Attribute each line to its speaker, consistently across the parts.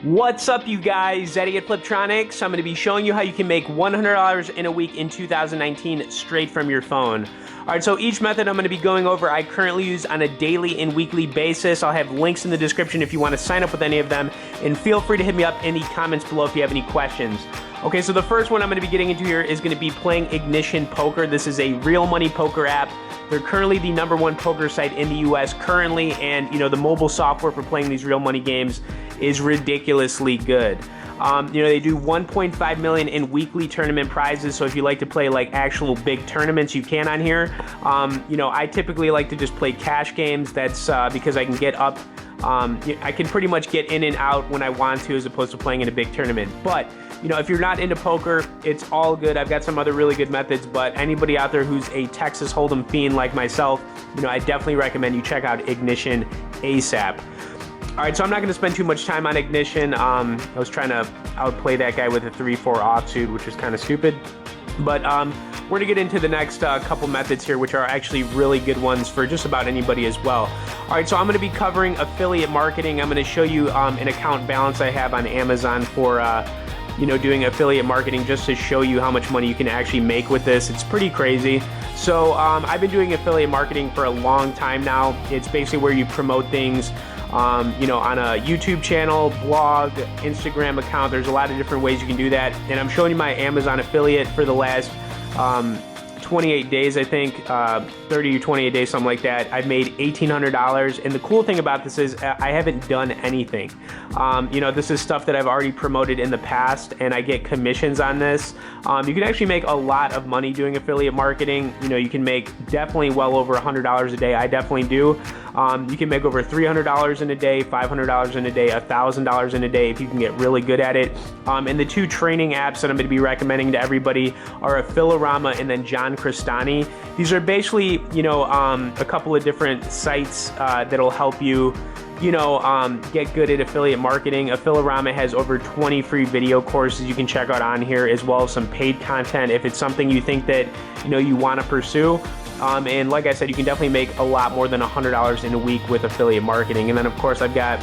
Speaker 1: What's up, you guys? Eddie at Fliptroniks. I'm going to be showing you how you can make $100 in a week in 2019 straight from your phone. Alright, so each method I'm going to be going over I currently use on a daily and weekly basis. I'll have links in the description if you want to sign up with any of them, and feel free to hit me up in the comments below if you have any questions. Okay, so the first one I'm going to be getting into here is going to be playing Ignition Poker. This is a real money poker app. They're currently the #1 poker site in the US currently, and the mobile software for playing these real money games is ridiculously good. They do 1.5 million in weekly tournament prizes, so if you like to play like actual big tournaments, you can on here. I typically like to just play cash games. That's because I can get up, I can pretty much get in and out when I want to, as opposed to playing in a big tournament. But if you're not into poker, it's all good. I've got some other really good methods, but anybody out there who's a Texas Hold'em fiend like myself, I definitely recommend you check out Ignition ASAP. All right, so I'm not going to spend too much time on Ignition. I was trying to outplay that guy with a 3-4 offsuit, which is kind of stupid. But we're going to get into the next couple methods here, which are actually really good ones for just about anybody as well. All right, so I'm going to be covering affiliate marketing. I'm going to show you an account balance I have on Amazon for doing affiliate marketing, just to show you how much money you can actually make with this. It's pretty crazy. So I've been doing affiliate marketing for a long time now. It's basically where you promote things on a YouTube channel, blog, Instagram account. There's a lot of different ways you can do that. And I'm showing you my Amazon affiliate for the last 28 days, I think, 30 or 28 days, something like that. I've made $1,800, and the cool thing about this is I haven't done anything. This is stuff that I've already promoted in the past, and I get commissions on this. You can actually make a lot of money doing affiliate marketing. You can make definitely well over $100 a day. I definitely do. You can make over $300 in a day, $500 in a day, $1,000 in a day if you can get really good at it. And the two training apps that I'm going to be recommending to everybody are Affilorama and then John Crestani. These are basically, a couple of different sites that'll help you, get good at affiliate marketing. Affilorama has over 20 free video courses you can check out on here, as well as some paid content if it's something you think that, you want to pursue. And like I said, you can definitely make a lot more than $100 in a week with affiliate marketing. And then, of course, I've got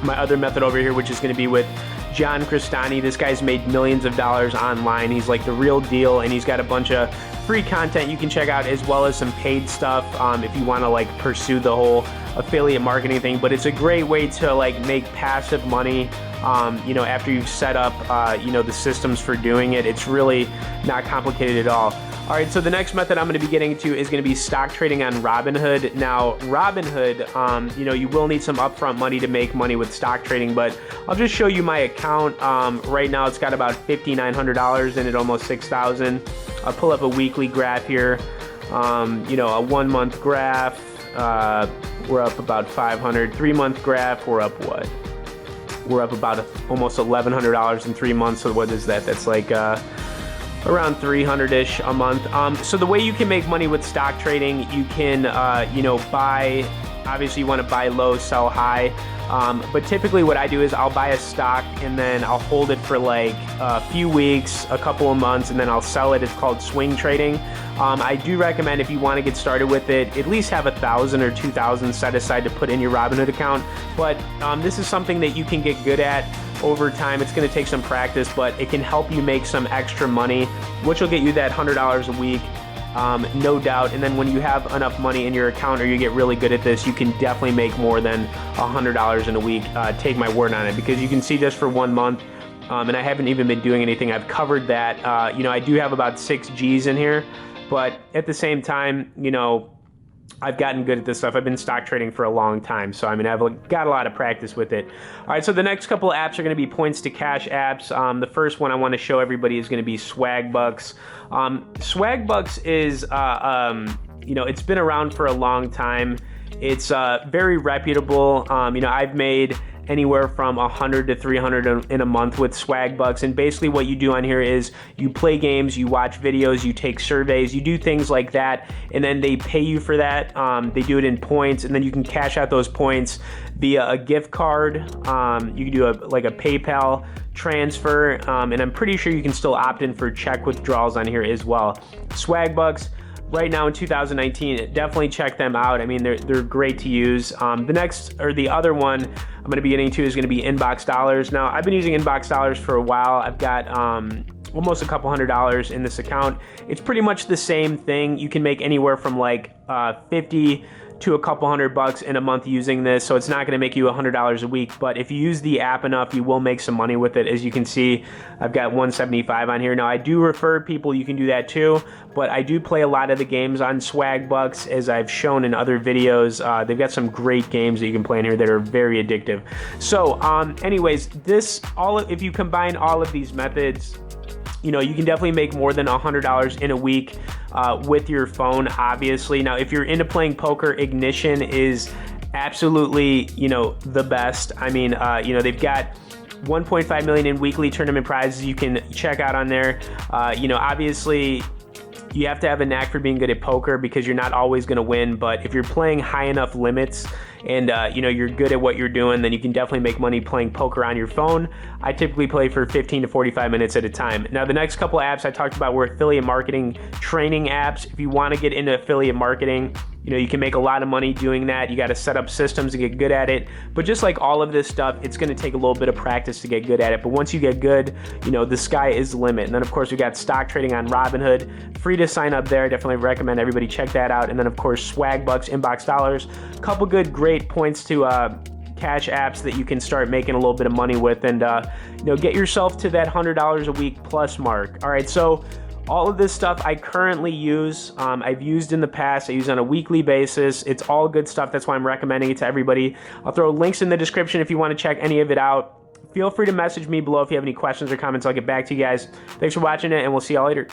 Speaker 1: my other method over here, which is going to be with John Crestani. This guy's made millions of dollars online. He's like the real deal, and he's got a bunch of free content you can check out, as well as some paid stuff if you want to pursue the whole affiliate marketing thing. But it's a great way to make passive money after you've set up the systems for doing it. It's really not complicated at all. All right, so the next method I'm going to be getting to is going to be stock trading on Robinhood. Now, Robinhood, you will need some upfront money to make money with stock trading, but I'll just show you my account. Right now, it's got about $5,900 in it, almost $6,000. I'll pull up a weekly graph here. A 1 month graph, we're up about 500. 3 month graph, we're up what? We're up about almost $1,100 in 3 months. So what is that? That's like around 300-ish a month. So the way you can make money with stock trading, you can, buy, obviously you want to buy low, sell high. But typically what I do is I'll buy a stock and then I'll hold it for a few weeks, a couple of months, and then I'll sell it. It's called swing trading. I do recommend, if you want to get started with it, at least have $1,000 or $2,000 set aside to put in your Robinhood account. But this is something that you can get good at over time. It's going to take some practice, but it can help you make some extra money, which will get you that $100 a week. No doubt. And then when you have enough money in your account, or you get really good at this, you can definitely make more than $100 in a week. Take my word on it, because you can see just for 1 month, and I haven't even been doing anything, I've covered that. I do have about 6 G's in here, but at the same time, I've gotten good at this stuff. I've been stock trading for a long time, so I've got a lot of practice with it. All right, so the next couple of apps are going to be points to cash apps. The first one I want to show everybody is going to be Swagbucks. Swagbucks is, it's been around for a long time. It's very reputable. I've made anywhere from 100 to 300 in a month with Swagbucks, and basically what you do on here is you play games, you watch videos, you take surveys, you do things like that, and then they pay you for that. They do it in points, and then you can cash out those points via a gift card. You can do a PayPal transfer, and I'm pretty sure you can still opt in for check withdrawals on here as well. Swagbucks, right now in 2019, definitely check them out. I mean, they're great to use. The other one I'm going to be getting to is going to be Inbox Dollars. Now, I've been using Inbox Dollars for a while. I've got almost a couple $100s in this account. It's pretty much the same thing. You can make anywhere from like 50 to a couple $100 in a month using this, so it's not going to make you $100 a week, but if you use the app enough, you will make some money with it. As you can see, I've got 175 on here. Now, I do refer people, you can do that too, but I do play a lot of the games on Swagbucks, as I've shown in other videos. They've got some great games that you can play in here that are very addictive. So anyways, if you combine all of these methods, you know, you can definitely make more than $100 in a week with your phone, obviously. Now, if you're into playing poker, Ignition is absolutely, you know, the best. I mean, you know, they've got 1.5 million in weekly tournament prizes you can check out on there. You know, obviously, you have to have a knack for being good at poker because you're not always going to win, but if you're playing high enough limits and you know, you're good at what you're doing, then you can definitely make money playing poker on your phone. I typically play for 15 to 45 minutes at a time. Now, the next couple of apps I talked about were affiliate marketing training apps. If you want to get into affiliate marketing, you know, you can make a lot of money doing that. You got to set up systems to get good at it. But just like all of this stuff, it's going to take a little bit of practice to get good at it. But once you get good, you know, the sky is the limit. And then, of course, we got stock trading on Robinhood. Free to sign up there. I definitely recommend everybody check that out. And then, of course, Swagbucks, Inbox Dollars. Couple good, great points to cash apps that you can start making a little bit of money with and, you know, get yourself to that $100 a week plus mark. All right, so all of this stuff I currently use. I've used in the past. I use on a weekly basis. It's all good stuff. That's why I'm recommending it to everybody. I'll throw links in the description if you want to check any of it out. Feel free to message me below if you have any questions or comments. I'll get back to you guys. Thanks for watching it, and we'll see y'all later.